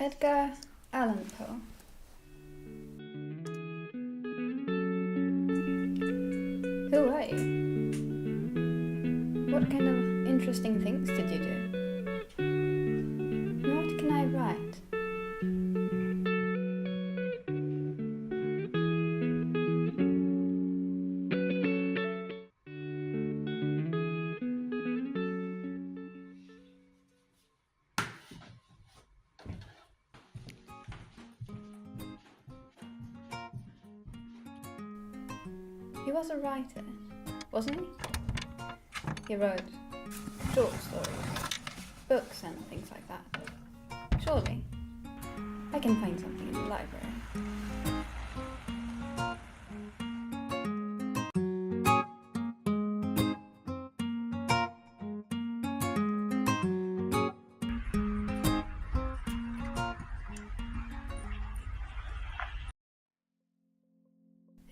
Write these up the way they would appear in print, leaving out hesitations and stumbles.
Edgar Allan Poe. Who are you? What kind of interesting things did you do? And what can I write? He was a writer, wasn't he? He wrote short stories, books and things like that. Surely, I can find something in the library.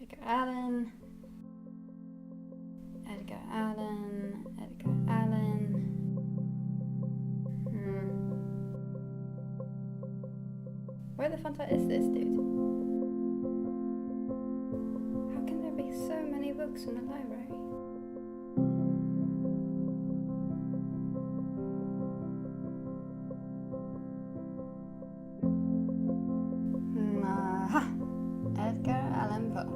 Edgar Allan. Edgar Allan. Edgar Allan. Where the fanta is this dude? How can there be so many books in the library? Aha! Edgar Allan Poe.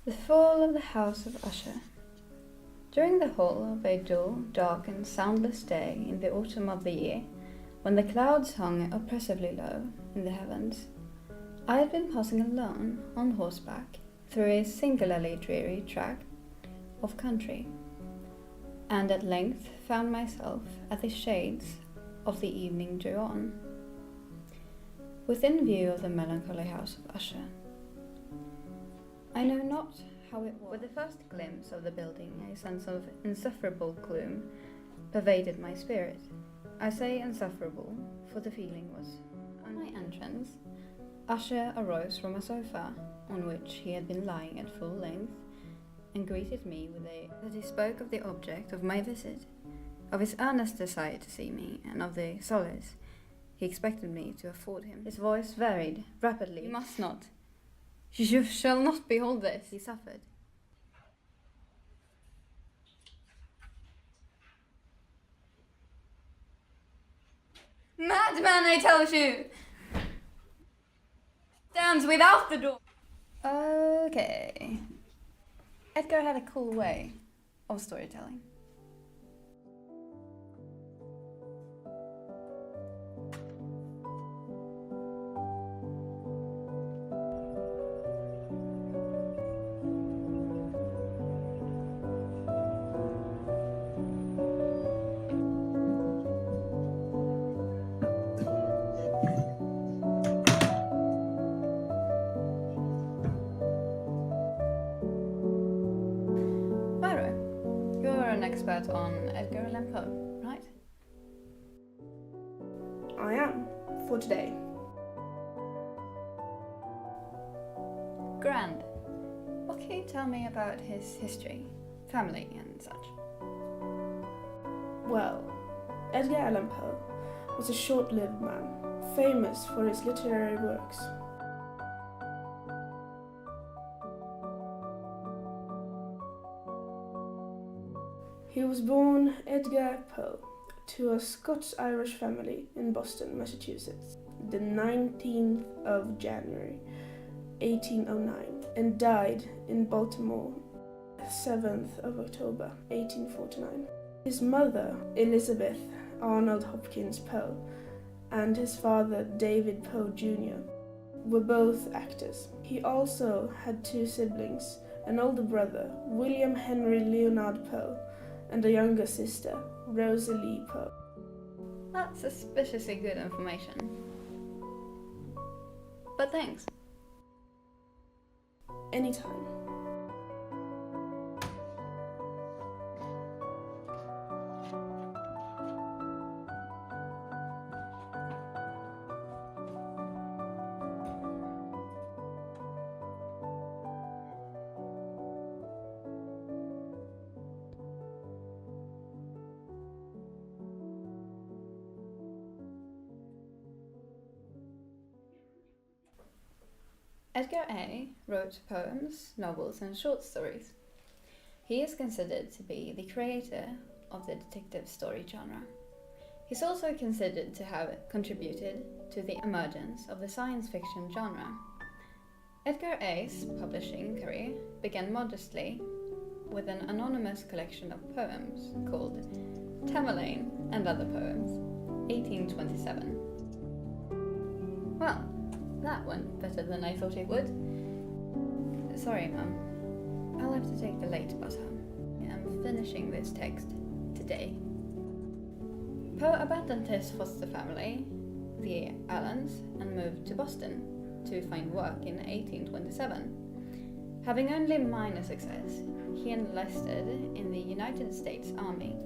The Fall of the House of Usher. During the whole of a dull, dark and soundless day in the autumn of the year, when the clouds hung oppressively low in the heavens, I had been passing alone on horseback through a singularly dreary tract of country, and at length found myself at the shades of the evening drew on, within view of the melancholy house of Usher. I know not how it was. With the first glimpse of the building, a sense of insufferable gloom pervaded my spirit. I say insufferable, for the feeling was. On my entrance, Usher arose from a sofa, on which he had been lying at full length, and greeted me with that he spoke of the object of my visit, of his earnest desire to see me, and of the solace he expected me to afford him. His voice varied rapidly. You must not. You shall not behold this, he suffered. Madman, I tell you! Stands without the door. Okay. Edgar had a cool way of storytelling. An expert on Edgar Allan Poe, right? I am, for today. Grand. What can you tell me about his history, family and such? Well, Edgar Allan Poe was a short-lived man, famous for his literary works. He was born Edgar Poe to a Scots-Irish family in Boston, Massachusetts, the 19th of January, 1809, and died in Baltimore, 7th of October, 1849. His mother, Elizabeth Arnold Hopkins Poe, and his father, David Poe Jr., were both actors. He also had two siblings, an older brother, William Henry Leonard Poe, and a younger sister, Rosalie Poe. That's suspiciously good information. But thanks. Anytime. Edgar A. wrote poems, novels, and short stories. He is considered to be the creator of the detective story genre. He's also considered to have contributed to the emergence of the science fiction genre. Edgar A.'s publishing career began modestly with an anonymous collection of poems called Tamerlane and Other Poems, 1827. Well, that went better than I thought it would. Sorry, Mum. I'll have to take the late bus home. I'm finishing this text today. Poe abandoned his foster family, the Allans, and moved to Boston to find work in 1827. Having only minor success, he enlisted in the United States Army.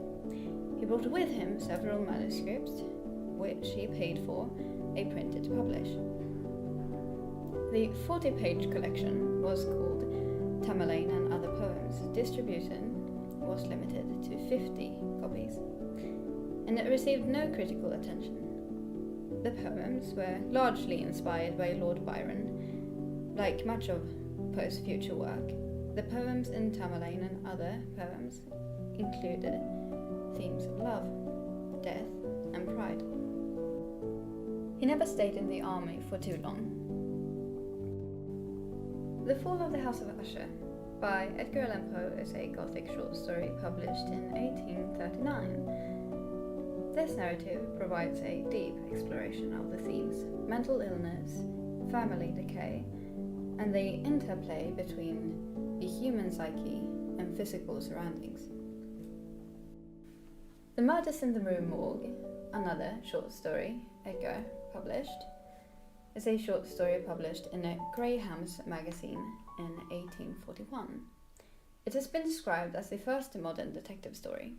He brought with him several manuscripts, which he paid for a printer to publish. The 40-page collection was called Tamerlane and Other Poems. Distribution was limited to 50 copies, and it received no critical attention. The poems were largely inspired by Lord Byron. Like much of Poe's future work, the poems in Tamerlane and Other Poems included themes of love, death, and pride. He never stayed in the army for too long. The Fall of the House of Usher by Edgar Allan Poe is a Gothic short story published in 1839. This narrative provides a deep exploration of the themes mental illness, family decay, and the interplay between the human psyche and physical surroundings. The Murders in the Rue Morgue, another short story Edgar published, is a short story published in a Graham's magazine in 1841. It has been described as the first modern detective story.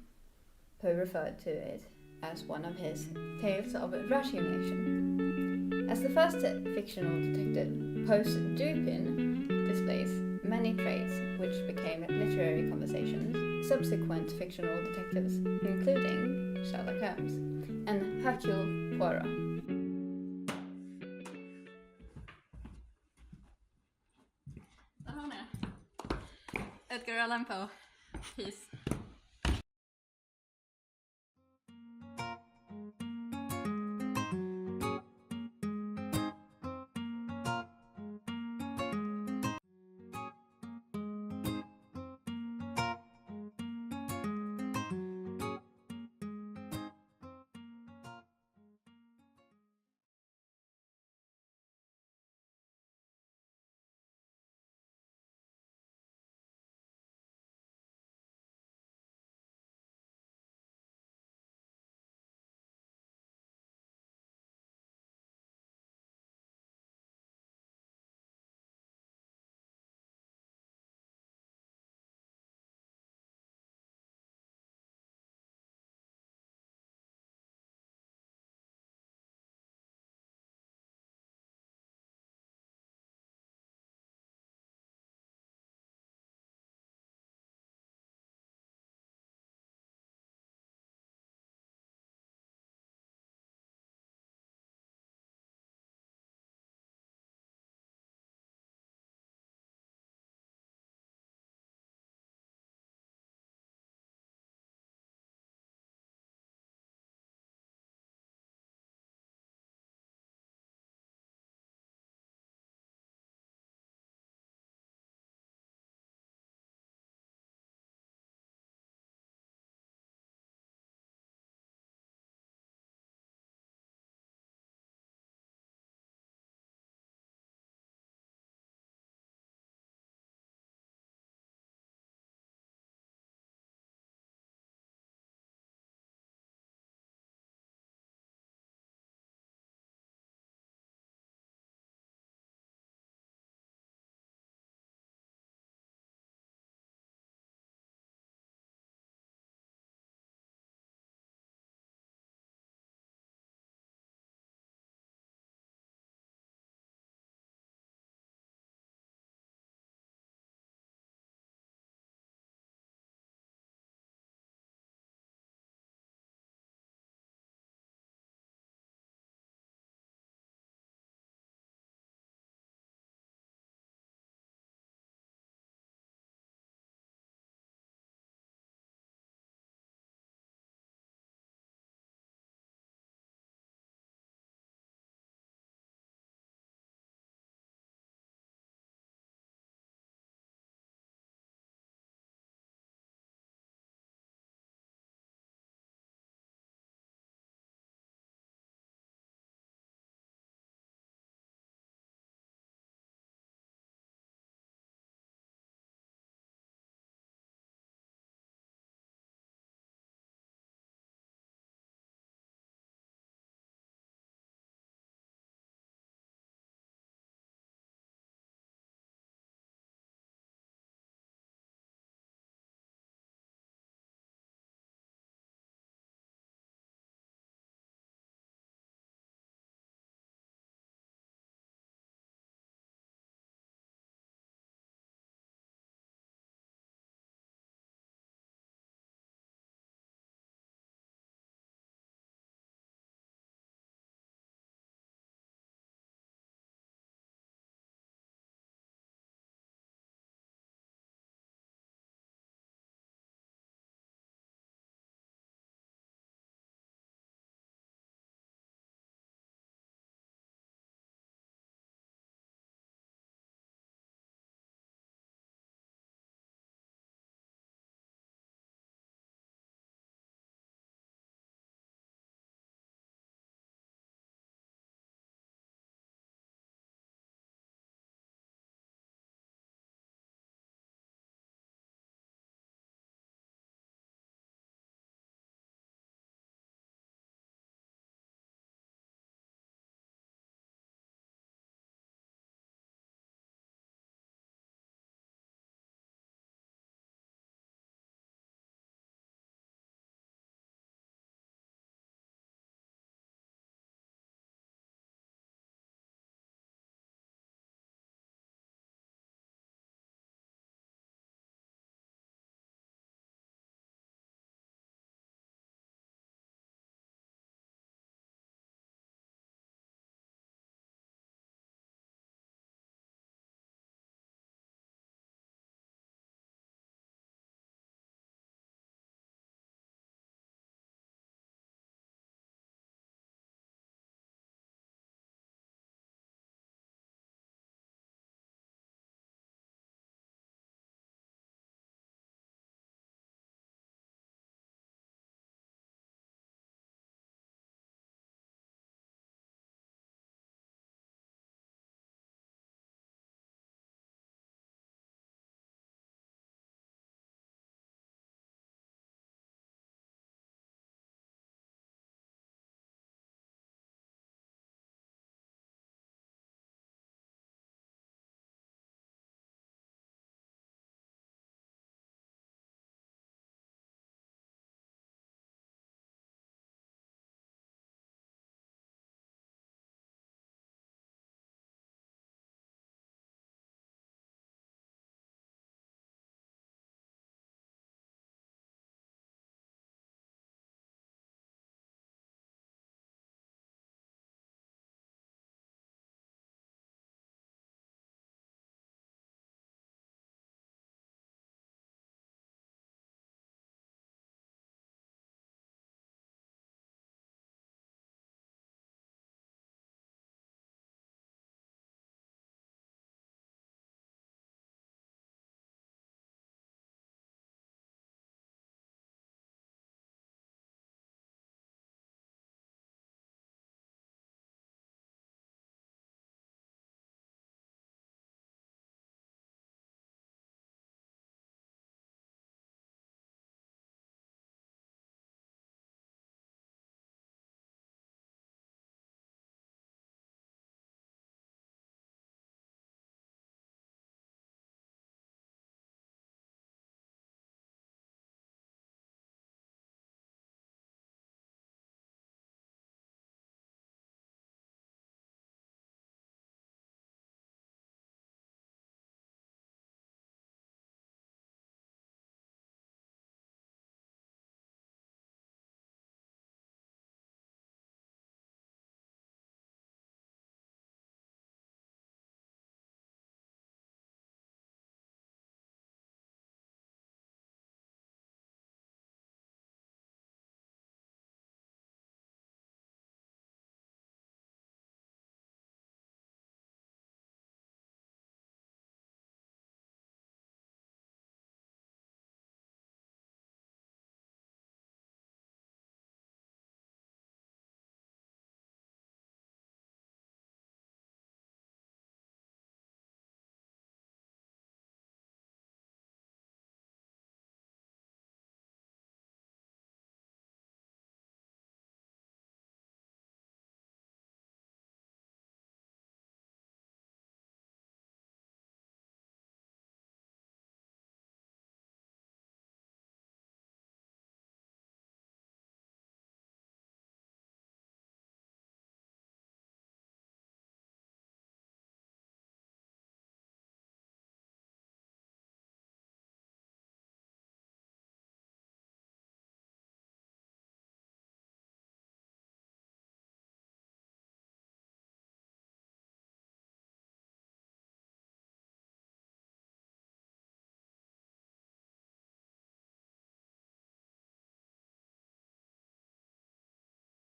Poe referred to it as one of his tales of rationation. As the first fictional detective, Poe's Dupin displays many traits which became literary conversations. Subsequent fictional detectives, including Sherlock Holmes and Hercule Poirot. Edgar Allan Poe. Peace.